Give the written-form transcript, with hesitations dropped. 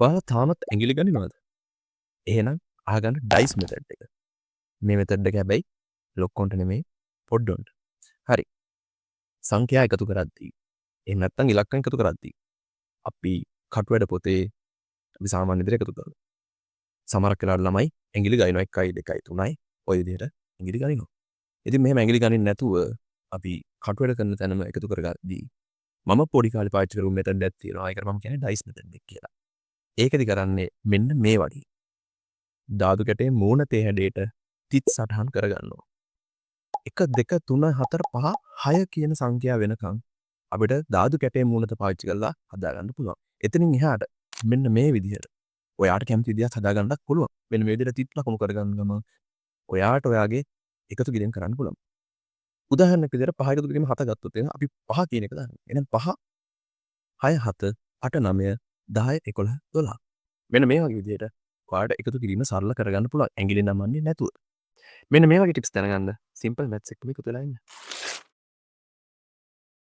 ඔයාලා තාමත් ඇඟිලි ගනිනවද? එහෙනම් අහගන්න ඩයිස් මෙතඩ් එක. මේ මෙතඩ් එක හැබැයි ලොක්කොන්ට නෙමෙයි පොඩ්ඩොන්ට. හරි. සංඛ්‍යා එකතු කරද්දී එහෙම නැත්නම් ඉලක්කම් එකතු කරද්දී අපි කටුවැඩ පොතේ අපි සාමාන්‍ය විදිහට එකතු කරනවා. සමහරක් වෙලාවට ළමයි ඇඟිලි ගනිනවා 1යි 2යි 3යි ඔය විදිහට ඇඟිලි ගනිනවා. ඉතින් මෙහෙම ඇඟිලි ගනින්න නැතුව අපි කටුවැඩ කරන තැනම එකතු කරගද්දී මම පොඩි කාලේ පාවිච්චි කරපු මෙතඩ් එකක් තියෙනවා. ඒකට මම කියන්නේ ඩයිස් මෙතඩ් එක කියලා. ඒකෙදි කරන්නේ මෙන්න මේ වගේ. ධාතු කැටේ මූණ තේ හැඩයට තිත් සටහන් කරගන්නවා. 1 2 3 4 5 6 කියන සංඛ්‍යා වෙනකන් අපිට ධාතු කැටේ මූණත පාවිච්චි කරලා හදාගන්න පුළුවන්. එතනින් එහාට මෙන්න මේ විදිහට ඔයාට කැමති විදිහට හදාගන්නත් පුළුවන්. මෙන්න මේ විදිහට තිත් ලකුණු කරගන්න ගම ඔයාට ඔයාගේ එකතු කිරීම කරන්න පුළුවන්. උදාහරණයක් විදිහට 5 එකතු කිරීම 7 ගත්තොත් එහෙනම් අපි 5 කියන එක දානවා. එහෙනම් 5 6 7 8 9 10 11 12. මෙන්න මේ වගේ විදිහට ඔයාට එකතු කිරීම සරල කරගන්න පුළුවන්. ඇඟිලි නමන්නේ නැතුව. මෙන්න මේ වගේ ටිප්ස් දැනගන්න සිම්පල් මැත්ස් එක්කම එකතු වෙලා ඉන්න.